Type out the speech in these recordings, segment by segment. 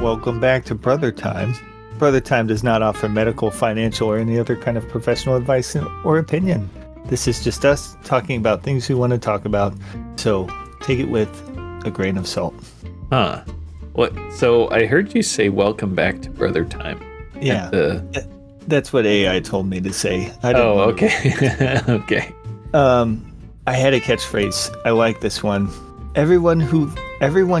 welcome back to Brother Time. Brother Time does not offer medical, financial, or any other kind of professional advice or opinion. This is just us talking about things we want to talk about, so take it with a grain of salt. Huh. What? So I heard you say welcome back to Brother Time. Yeah, that's what AI told me to say. Okay. Okay. I had a catchphrase. I like this one. Everyone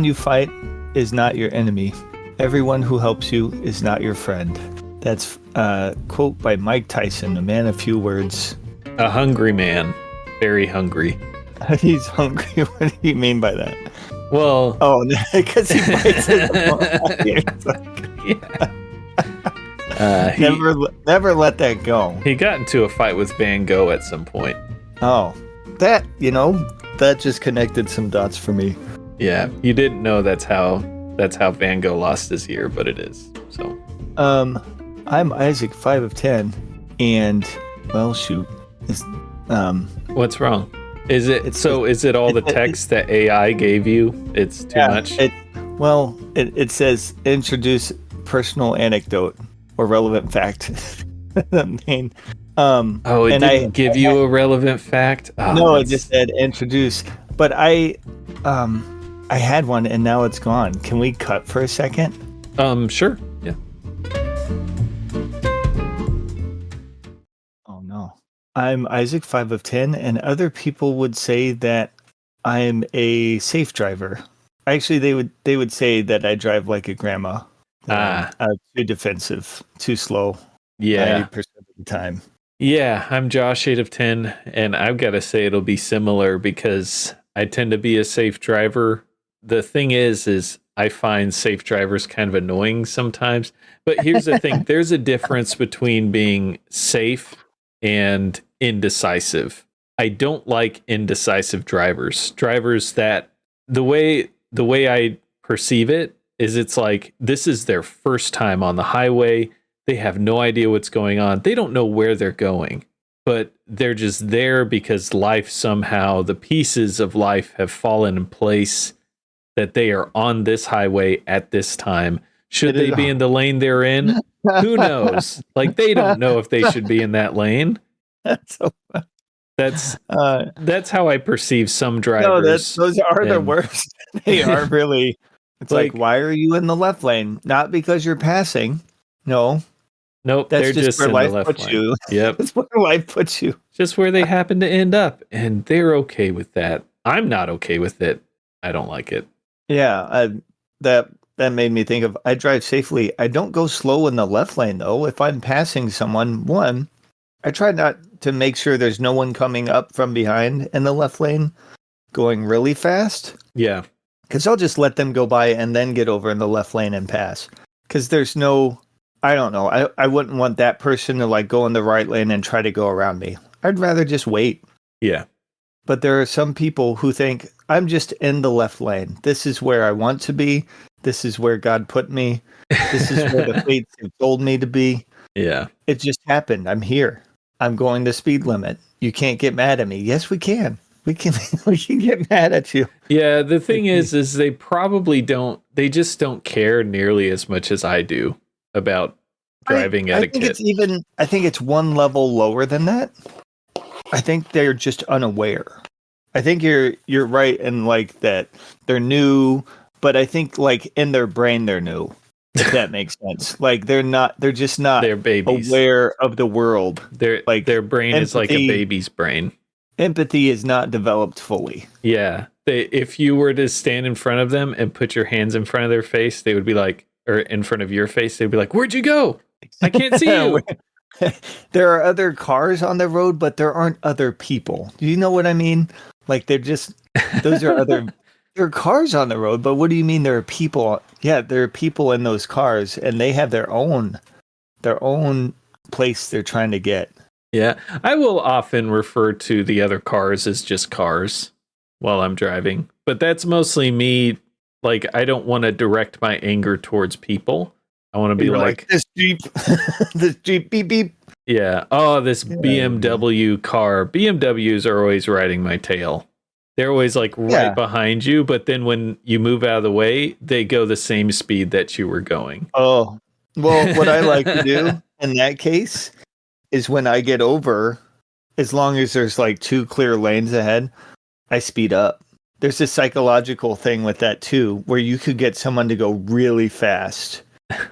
you fight is not your enemy. Everyone who helps you is not your friend. That's a quote by Mike Tyson, a man of few words. A hungry man. Very hungry. He's hungry. What do you mean by that? Well... Oh, because he bites his Never let that go. He got into a fight with Van Gogh at some point. Oh, that just connected some dots for me. Yeah, you didn't know that's how Van Gogh lost his ear, but it is. So, I'm Isaac, 5 of 10, and well, shoot, what's wrong? Is it all the text that AI gave you? It's too much. It says introduce personal anecdote or relevant fact. It didn't give you a relevant fact? No, it just said introduce. But I had one and now it's gone. Can we cut for a second? Sure. Yeah. Oh no. I'm Isaac, 5 of 10, and other people would say that I'm a safe driver. Actually, they would say that I drive like a grandma. Too defensive, too slow. Yeah. 90% of the time. Yeah, I'm Josh, 8 of 10, and I've got to say it'll be similar because I tend to be a safe driver. The thing is I find safe drivers kind of annoying sometimes. But here's the thing. There's a difference between being safe and indecisive. I don't like indecisive drivers. Drivers that the way I perceive it is it's like this is their first time on the highway. They have no idea what's going on. They don't know where they're going, but they're just there because life somehow, the pieces of life have fallen in place that they are on this highway at this time. Should they be in the lane they're in? Who knows? Like, they don't know if they should be in that lane. That's so funny. That's how I perceive some drivers. No, those are the worst. They are really. It's like, why are you in the left lane? Not because you're passing. No. Nope, that's they're just where in life the left puts lane. you. Yep. That's where life puts you. Just where they happen to end up. And they're okay with that. I'm not okay with it. I don't like it. Yeah, that made me think of, I drive safely. I don't go slow in the left lane, though. If I'm passing someone, I try not to make sure there's no one coming up from behind in the left lane going really fast. Yeah. Because I'll just let them go by and then get over in the left lane and pass. Because there's no... I don't know. I wouldn't want that person to like go in the right lane and try to go around me. I'd rather just wait. Yeah. But there are some people who think I'm just in the left lane. This is where I want to be. This is where God put me. This is where the fates have told me to be. Yeah. It just happened. I'm here. I'm going the speed limit. You can't get mad at me. Yes, we can. We can get mad at you. Yeah, the thing is they probably don't, they just don't care nearly as much as I do about driving etiquette. I think it's one level lower than that. I think they're just unaware. I think you're right in like that they're new, but I think like in their brain they're new. If that makes sense. Like they're just not they're babies. Aware of the world. Their brain is like a baby's brain. Empathy is not developed fully. Yeah. If you were to stand in front of them and put your hands in front of their face, they would be like, or in front of your face, they'd be like, "Where'd you go? I can't see you." There are other cars on the road, but there aren't other people. Do you know what I mean? Like there are cars on the road, but what do you mean there are people? Yeah, there are people in those cars and they have their own place they're trying to get. Yeah. I will often refer to the other cars as just cars while I'm driving, but that's mostly me. Like, I don't want to direct my anger towards people. I want to be like this Jeep, this Jeep, beep, beep. Yeah. Oh, this BMW car. BMWs are always riding my tail. They're always like right Yeah. behind you, but then when you move out of the way, they go the same speed that you were going. Oh, well, what I like to do in that case is when I get over, as long as there's like 2 clear lanes ahead, I speed up. There's a psychological thing with that too, where you could get someone to go really fast.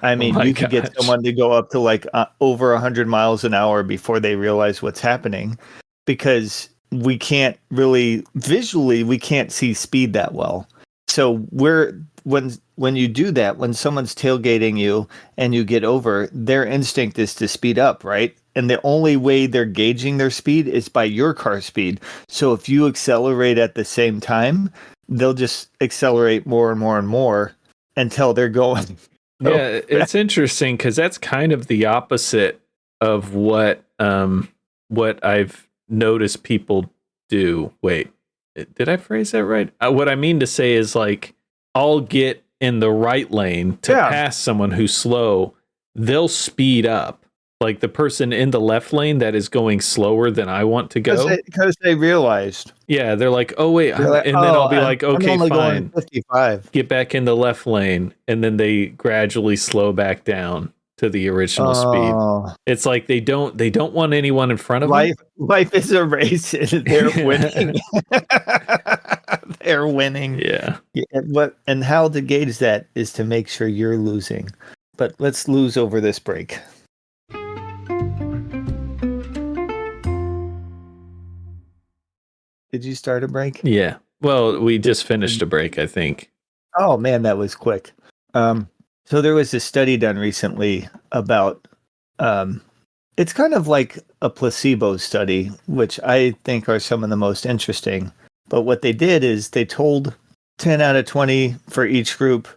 I mean, my you could get gosh. someone to go up to like over 100 miles an hour before they realize what's happening, because we can't really visually, we can't see speed that well. So when you do that, when someone's tailgating you and you get over, their instinct is to speed up, right? And the only way they're gauging their speed is by your car speed. So if you accelerate at the same time, they'll just accelerate more and more and more until they're going. Yeah, it's interesting because that's kind of the opposite of what I've noticed people do. Wait, did I phrase that right? What I mean to say is like I'll get in the right lane to pass someone who's slow. They'll speed up. Like the person in the left lane that is going slower than I want to go. Because they realized. Yeah, they're like, oh, wait. Like, and then I'll be like, I'm okay, only fine. Going 55. Get back in the left lane. And then they gradually slow back down to the original speed. It's like they don't want anyone in front of them. Life is a race and they're winning. They're winning. Yeah. And how to gauge that is to make sure you're losing. But let's lose over this break. Did you start a break? Yeah. Well, we just finished a break, I think. Oh man, that was quick. So there was a study done recently about it's kind of like a placebo study, which I think are some of the most interesting. But what they did is they told 10 out of 20 for each group,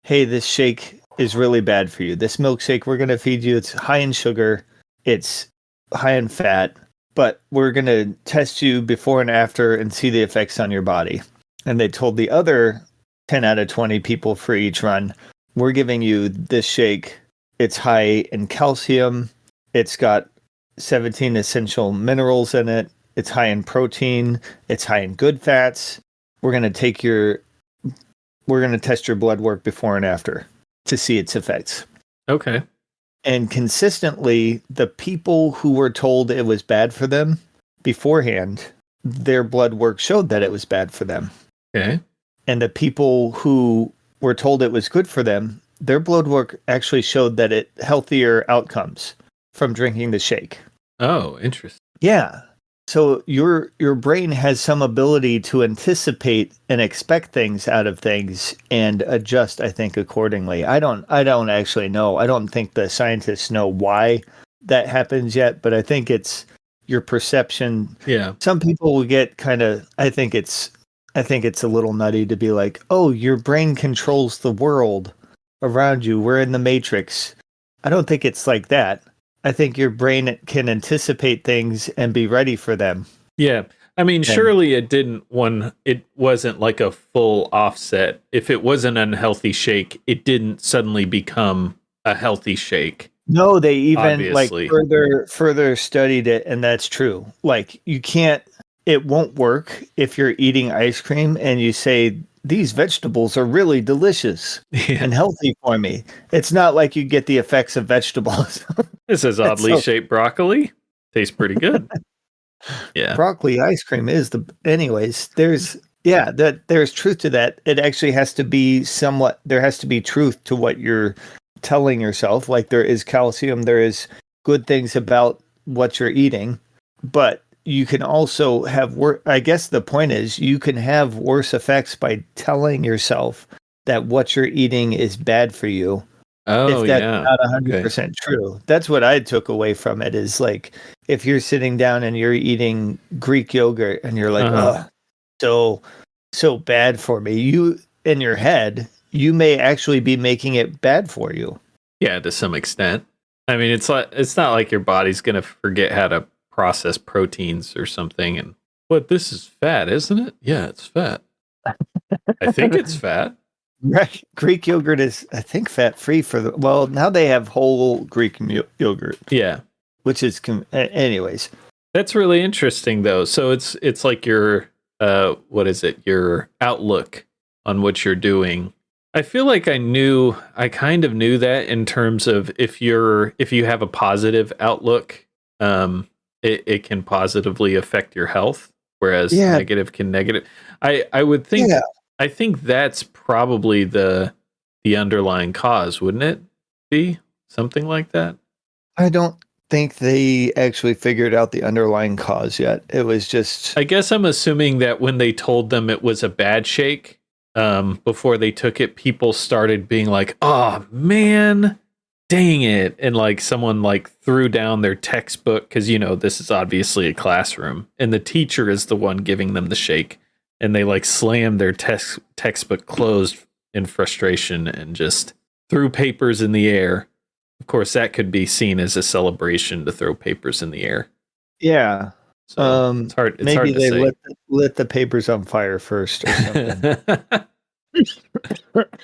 hey, this shake is really bad for you. This milkshake we're going to feed you, it's high in sugar, it's high in fat, but we're going to test you before and after and see the effects on your body. And they told the other 10 out of 20 people for each run, we're giving you this shake. It's high in calcium. It's got 17 essential minerals in it. It's high in protein. It's high in good fats. We're going to test your blood work before and after to see its effects. Okay. And consistently, the people who were told it was bad for them beforehand, their blood work showed that it was bad for them. Okay. And the people who were told it was good for them, their blood work actually showed that it healthier outcomes from drinking the shake. Oh, interesting. Yeah. So your brain has some ability to anticipate and expect things out of things and adjust, I think, accordingly. I don't actually know. I don't think the scientists know why that happens yet, but I think it's your perception. Yeah. Some people will get kind of, I think it's a little nutty to be like, oh, your brain controls the world around you. We're in the Matrix. I don't think it's like that. I think your brain can anticipate things and be ready for them. Yeah. I mean, surely it wasn't like a full offset. If it was an unhealthy shake, it didn't suddenly become a healthy shake. No, they even obviously. like further studied it, and that's true. Like it won't work if you're eating ice cream and you say, these vegetables are really delicious and healthy for me. It's not like you get the effects of vegetables. This is oddly shaped broccoli. Tastes pretty good. Yeah. Broccoli ice cream is anyways, there's truth to that. It actually has to be there has to be truth to what you're telling yourself. Like there is calcium, there is good things about what you're eating, but you can also have I guess the point is you can have worse effects by telling yourself that what you're eating is bad for you. Oh, if that's not 100% true. That's what I took away from it is like, if you're sitting down and you're eating Greek yogurt and you're like, oh, so bad for me. You, in your head, you may actually be making it bad for you. Yeah, to some extent. I mean, it's not like your body's going to forget how to process proteins or something. And this is fat, isn't it? Yeah, it's fat. I think it's fat. Right. Greek yogurt is, I think, fat-free now they have whole Greek yogurt. Yeah. Which is, anyways. That's really interesting, though. So it's like your what is it? Your outlook on what you're doing. I feel like I kind of knew that in terms of if you have a positive outlook, it can positively affect your health, whereas Yeah, negative can negative. I would think yeah. I think that's probably the underlying cause, wouldn't it be? Something like that? I don't think they actually figured out the underlying cause yet. It was just I guess I'm assuming that when they told them it was a bad shake, before they took it, people started being like, "Oh man, dang it!" And like someone like threw down their textbook because this is obviously a classroom, and the teacher is the one giving them the shake, and they like slammed their textbook closed in frustration and just threw papers in the air. Of course, that could be seen as a celebration to throw papers in the air. yeah. So it's hard. It's Maybe hard to they say. lit the papers on fire first or something.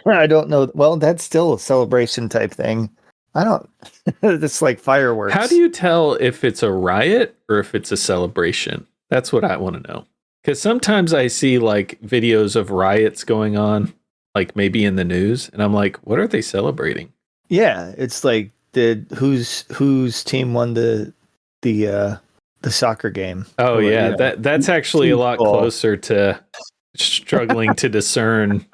I don't know. Well, that's still a celebration type thing. I don't. It's like fireworks. How do you tell if it's a riot or if it's a celebration? That's what I want to know. Because sometimes I see like videos of riots going on, like maybe in the news, and I'm like, what are they celebrating? Yeah, it's like whose team won the soccer game? Oh Or, yeah, that's actually a lot football. closer to struggling to discern.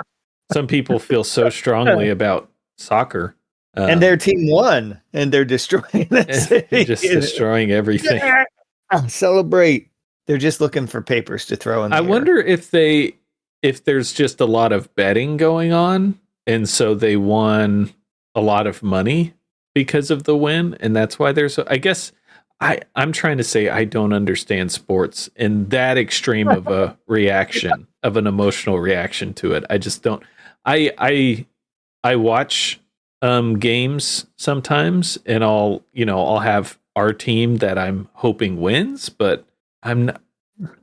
Some people feel so strongly about soccer, And their team won, and they're destroying the city. just destroying everything. Yeah. Celebrate. They're just looking for papers to throw in the I air. wonder if there's just a lot of betting going on, and so they won a lot of money because of the win, and that's why there's. I guess I'm trying to say I don't understand sports in that extreme of a reaction, of an emotional reaction to it. I just don't. I watch games sometimes, and I'll have our team that I'm hoping wins, but I'm not,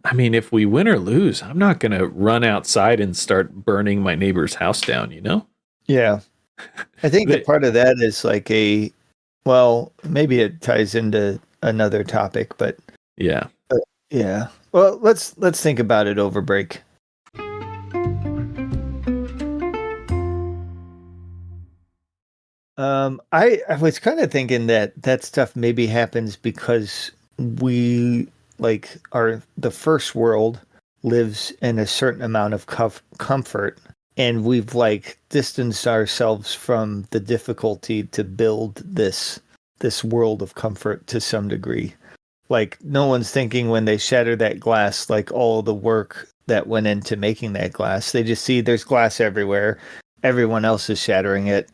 I mean, if we win or lose, I'm not going to run outside and start burning my neighbor's house down, Yeah. I think that They- part of that is like well, maybe it ties into another topic, but yeah. yeah. Well, let's think about it over break. I was kind of thinking that stuff maybe happens because we like the first world lives in a certain amount of comfort, and we've like distanced ourselves from the difficulty to build this world of comfort to some degree. Like no one's thinking when they shatter that glass, like all the work that went into making that glass. They just see there's glass everywhere. Everyone else is shattering it.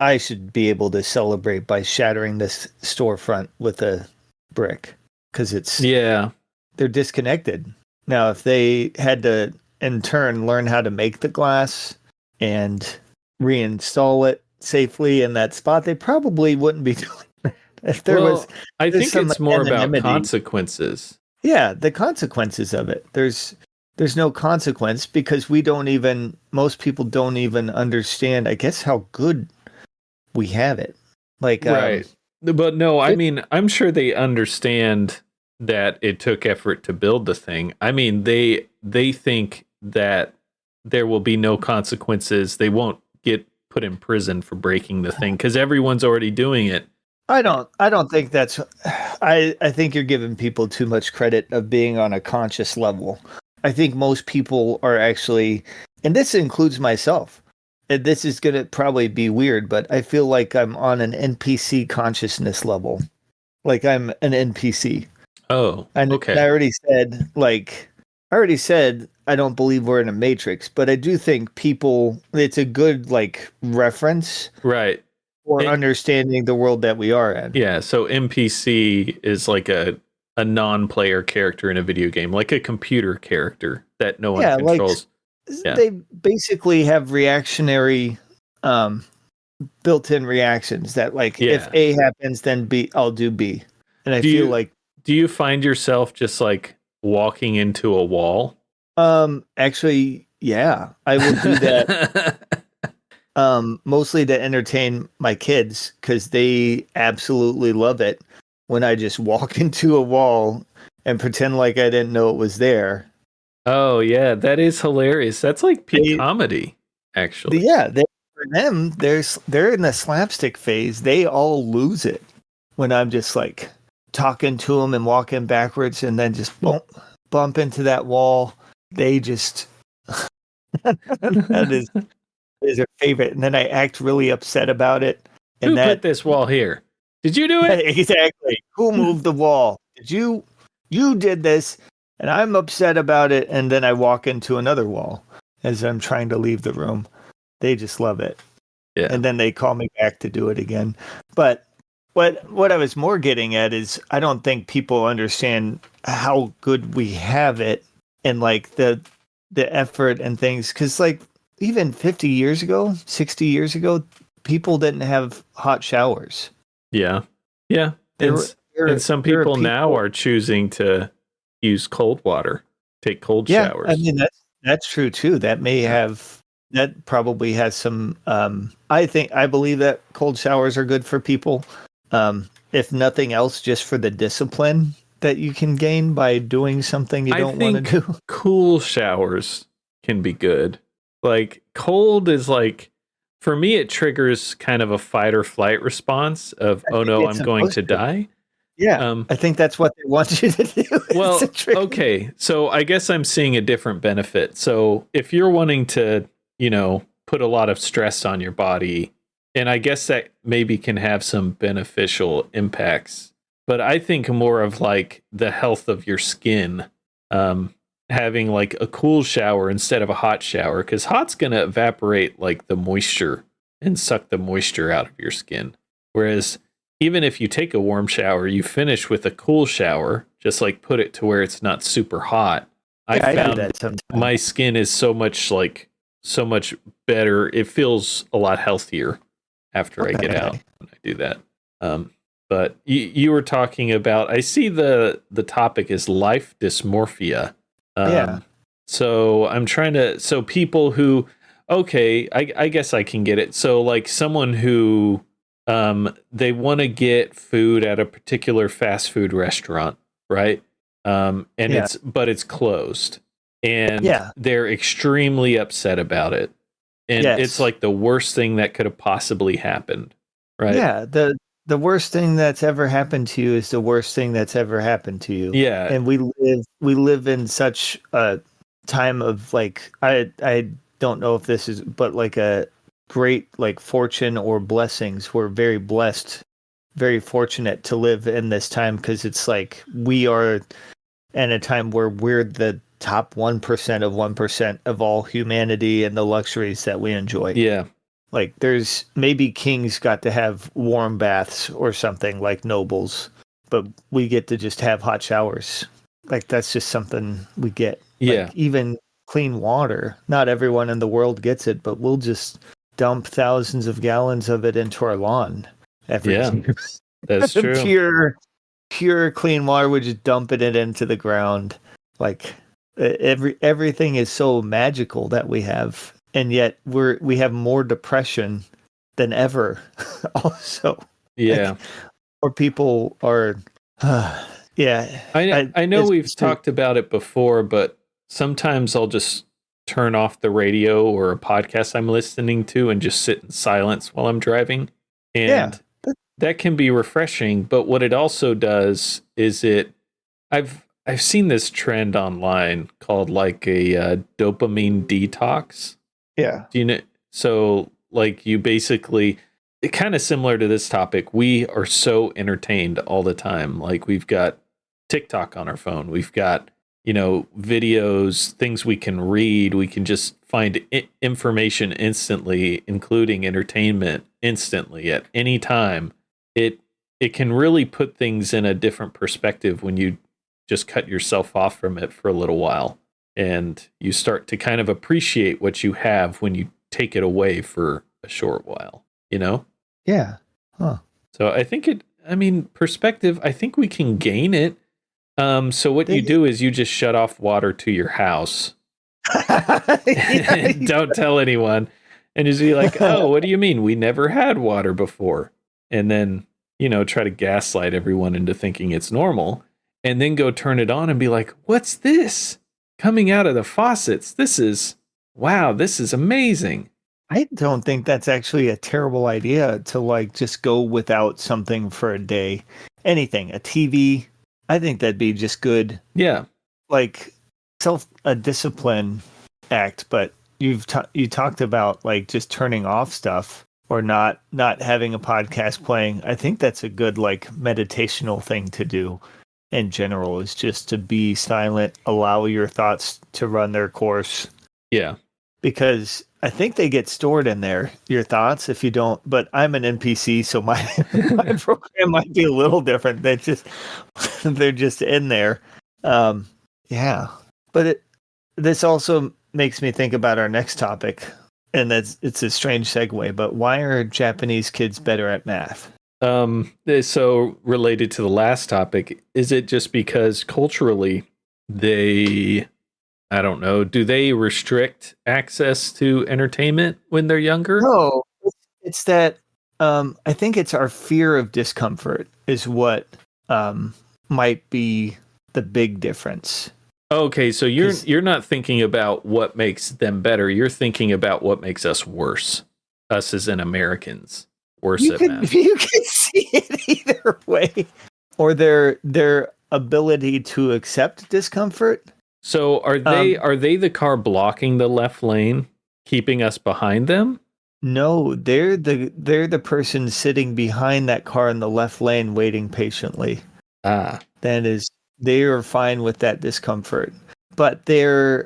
I should be able to celebrate by shattering this storefront with a brick because Yeah. they're disconnected. Now, if they had to in turn learn how to make the glass and reinstall it safely in that spot, they probably wouldn't be doing that. If there was, I there's think some it's more about anonymity. consequences. Yeah, the consequences of it. There's no consequence because most people don't even understand, I guess, how good we have it. Like, Right. But no, I mean, I'm sure they understand that it took effort to build the thing. I mean, they think that there will be no consequences. They won't get put in prison for breaking the thing because everyone's already doing it. I don't think that's I think you're giving people too much credit of being on a conscious level. I think most people are actually, and this includes myself. And this is going to probably be weird, but I feel like I'm on an NPC consciousness level. Like I'm an NPC. Oh, And okay. I already said I don't believe we're in a matrix, but I do think it's a good like reference Right. for It- understanding the world that we are in. yeah, so NPC is like a non-player character in a video game, like a computer character that no one Yeah, like controls. Yeah. they basically have reactionary um built-in reactions that like if Yeah. A happens then B I'll do B. And I Do feel you like do you find yourself just like walking into a wall? actually yeah, I will do that mostly to entertain my kids cuz they absolutely love it when I just walk into a wall and pretend like I didn't know it was there. Oh yeah, that is hilarious. That's like peak They, comedy, actually. yeah, for them, they're in the slapstick phase. They all lose it when I'm just like talking to them and walking backwards, and then just bump into that wall. They just that is their favorite, and then I act really upset about it, and Who put that this wall here? Did you do it? exactly who moved the wall? Did you? You did this, and I'm upset about it, and then I walk into another wall as I'm trying to leave the room. They just love it. Yeah. And then they call me back to do it again. But what I was more getting at is I don't think people understand how good we have it and like the effort and things, because like even 50 years ago, 60 years ago, people didn't have hot showers. Yeah. Yeah. And some people now are choosing to use cold water, take cold showers. I mean that's true too. That may have that probably has some I believe that cold showers are good for people. If nothing else, just for the discipline that you can gain by doing something you don't want to do. Cool showers can be good. Like cold is like, for me, it triggers kind of a fight or flight response of, oh no, I'm going to die. Yeah, I think that's what they want you to do. Well, okay, so I guess I'm seeing a different benefit. So if you're wanting to, put a lot of stress on your body, and I guess that maybe can have some beneficial impacts, but I think more of like the health of your skin, having like a cool shower instead of a hot shower, because hot's going to evaporate like the moisture and suck the moisture out of your skin. Whereas even if you take a warm shower, you finish with a cool shower, just like put it to where it's not super hot. I found that my skin is so much better. It feels a lot healthier after I get out when I do that. But you were talking about, I see the topic is life dysmorphia. So I'm trying to, so people who, okay, I guess I can get it. So like someone who, they want to get food at a particular fast food restaurant, right? It's closed, and they're extremely upset about it. And it's like the worst thing that could have possibly happened, right? Yeah, the worst thing that's ever happened to you is the worst thing that's ever happened to you. Yeah. And we live in such a time of like I don't know if this is, but like a great like fortune or blessings. We're very blessed, very fortunate to live in this time, because it's like we are in a time where we're the top 1% of 1% of all humanity and the luxuries that we enjoy. Yeah. Like there's maybe kings got to have warm baths or something, like nobles, but we get to just have hot showers. Like that's just something we get. Yeah. Like, even clean water. Not everyone in the world gets it, but we'll just dump thousands of gallons of it into our lawn every year. That's true. Pure clean water. We just dumping it into the ground. Like everything is so magical that we have. And yet we have more depression than ever. Also, like, more people are. I know we've talked about it before, but sometimes I'll just turn off the radio or a podcast I'm listening to and just sit in silence while I'm driving, and that can be refreshing. But what it also does is I've seen this trend online called like a dopamine detox. Yeah. Do you know? So like you basically, it kind of similar to this topic. We are so entertained all the time. Like we've got TikTok on our phone. We've got, videos, things we can read. We can just find information instantly, including entertainment instantly at any time. It can really put things in a different perspective when you just cut yourself off from it for a little while. And you start to kind of appreciate what you have when you take it away for a short while, Yeah. Huh. So I think perspective, I think we can gain it. So what you do is you just shut off water to your house. Don't tell anyone. And just be like, oh, what do you mean? We never had water before. And then, try to gaslight everyone into thinking it's normal. And then go turn it on and be like, what's this? coming out of the faucets. This is amazing. I don't think that's actually a terrible idea to like just go without something for a day. Anything, a TV. I think that'd be just good. Yeah. Like a discipline act, but you talked about like just turning off stuff or not having a podcast playing. I think that's a good like meditational thing to do in general, is just to be silent, allow your thoughts to run their course. Yeah. Because I think they get stored in there, your thoughts, if you don't. But I'm an NPC, so my program might be a little different. They're just in there. Yeah. But this also makes me think about our next topic, and it's a strange segue. But why are Japanese kids better at math? So related to the last topic, is it just because culturally I don't know, do they restrict access to entertainment when they're younger? No, it's that I think it's our fear of discomfort is what might be the big difference. Okay, so you're not thinking about what makes them better. You're thinking about what makes us worse. Us as in Americans. Worse at math. You can see it either way. Or their ability to accept discomfort. So are they the car blocking the left lane, keeping us behind them? No, they're the person sitting behind that car in the left lane waiting patiently. They are fine with that discomfort. But they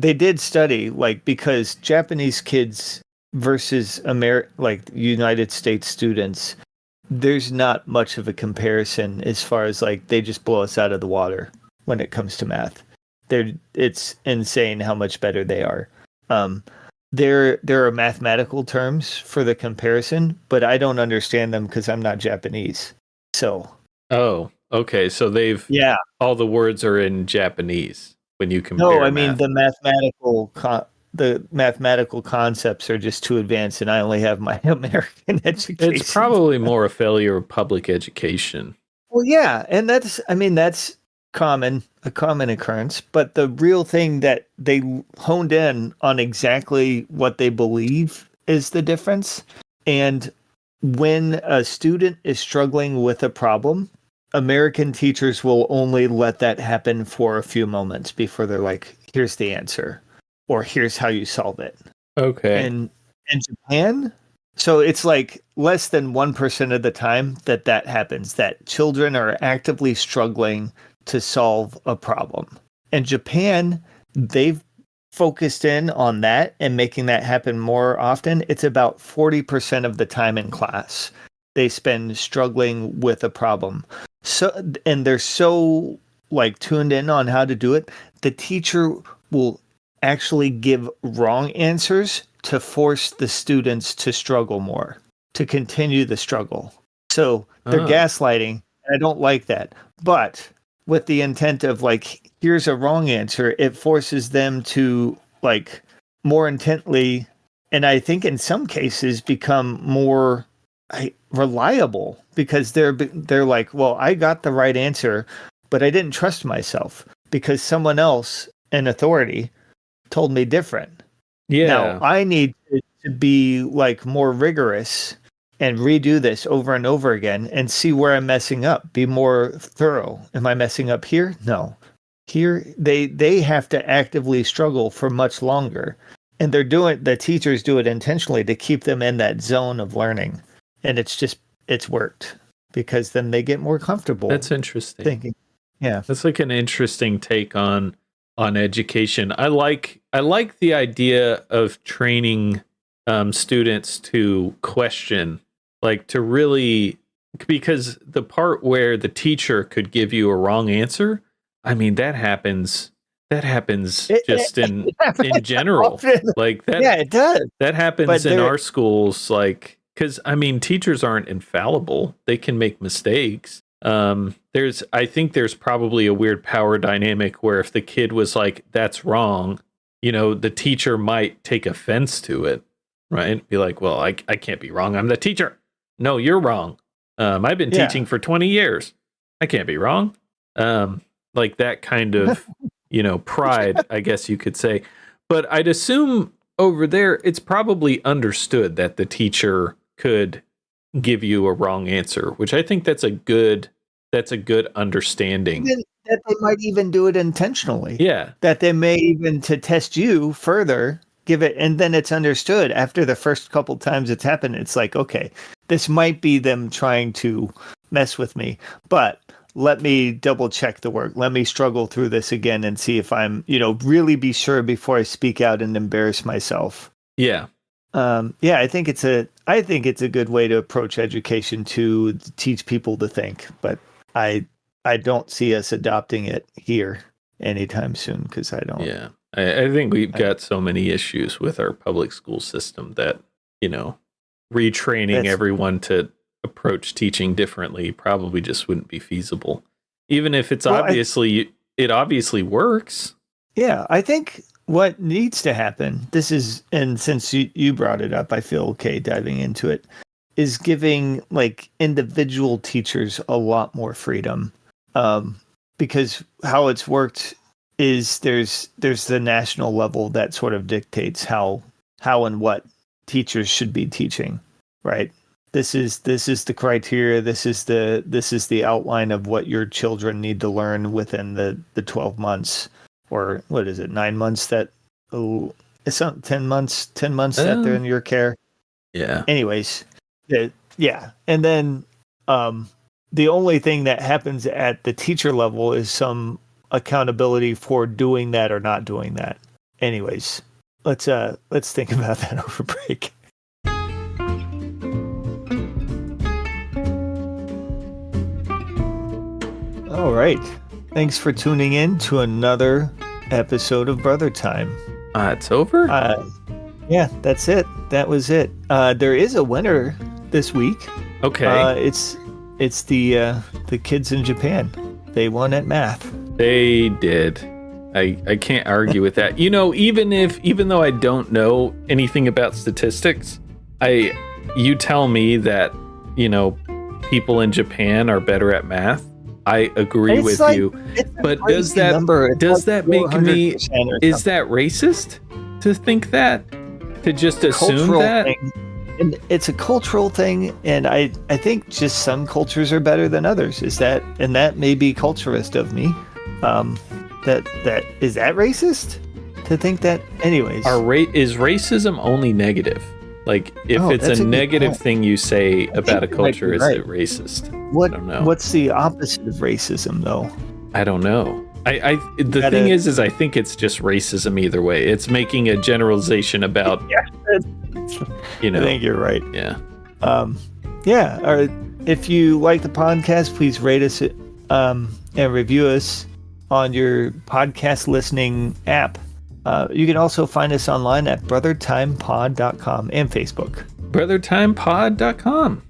did study, like, because Japanese kids versus United States students, there's not much of a comparison as far as like they just blow us out of the water when it comes to math. It's insane how much better they are. There are mathematical terms for the comparison, but I don't understand them because I'm not Japanese. So. Oh, okay. So all the words are in Japanese when you compare. No, I mean the mathematical concepts are just too advanced, and I only have my American education. It's probably more a failure of public education. Well, yeah, and that's a common occurrence, but the real thing that they honed in on exactly what they believe is the difference. And when a student is struggling with a problem, American teachers will only let that happen for a few moments before they're like, here's the answer, or here's how you solve it. Okay. And in Japan, so it's like less than 1% of the time that happens, that children are actively struggling to solve a problem. In Japan, they've focused in on that and making that happen more often. It's about 40% of the time in class they spend struggling with a problem. So, and they're so like tuned in on how to do it, the teacher will actually give wrong answers to force the students to struggle more, to continue the struggle. So they're gaslighting. And I don't like that. But with the intent of like, here's a wrong answer, it forces them to like more intently, and I think in some cases become more reliable, because they're like, well, I got the right answer, but I didn't trust myself because someone else in authority told me different. Yeah. Now I need to be like more rigorous and redo this over and over again and see where I'm messing up. Be more thorough. Am I messing up here? No. Here they have to actively struggle for much longer. And the teachers do it intentionally to keep them in that zone of learning. And it's worked because then they get more comfortable. That's interesting. Thinking. Yeah. That's like an interesting take on education. I like the idea of training students to question, like to really, because the part where the teacher could give you a wrong answer, I mean, that happens just in general. Like that. Yeah, it does. That happens in our schools, like, because I mean, teachers aren't infallible. They can make mistakes. I think there's probably a weird power dynamic where if the kid was like, that's wrong, the teacher might take offense to it, right? Be like, well, I can't be wrong. I'm the teacher. No, you're wrong. I've been teaching for 20 years. I can't be wrong. Like that kind of, pride, I guess you could say. But I'd assume over there, it's probably understood that the teacher could give you a wrong answer, which I think that's a good understanding. That they might even do it intentionally. Yeah. That they may even, to test you further, give it, and then it's understood after the first couple times it's happened. It's like, okay, this might be them trying to mess with me, but let me double check the work. Let me struggle through this again and see if I'm, really be sure before I speak out and embarrass myself. Yeah. I think it's a good way to approach education, to teach people to think, but I don't see us adopting it here anytime soon, because I don't. Yeah. I think we've got so many issues with our public school system that, retraining everyone to approach teaching differently probably just wouldn't be feasible. Even if it's it obviously works. Yeah, I think what needs to happen, and since you brought it up, I feel okay diving into it, is giving like individual teachers a lot more freedom. Because how it's worked is there's the national level that sort of dictates how and what teachers should be teaching, right? This is the criteria. This is the outline of what your children need to learn within the 12 months, or what is it, 9 months that it's not 10 months that they're in your care. Yeah. Anyways, and then the only thing that happens at the teacher level is some accountability for doing that or not doing that. Anyways, let's think about that over break. All right. Thanks for tuning in to another episode of Brother Time. It's over? Yeah, that's it. That was it. There is a winner this week. Okay. It's the kids in Japan. They won at math. They did. I can't argue with that. Even though I don't know anything about statistics, you tell me that, people in Japan are better at math. I agree with you. But does that make me, is that racist to think that? To just assume that? And it's a cultural thing, and I think just some cultures are better than others. And that may be culturist of me. That is that racist to think that? Anyways, is racism only negative? Like, if it's a negative thing you say about a culture, is it racist? I don't know. What's the opposite of racism, though? I don't know. The thing is I think it's just racism either way. It's making a generalization about. I think you're right. Yeah. Or if you like the podcast, please rate us and review us on your podcast listening app. You can also find us online at brothertimepod.com and Facebook. brothertimepod.com.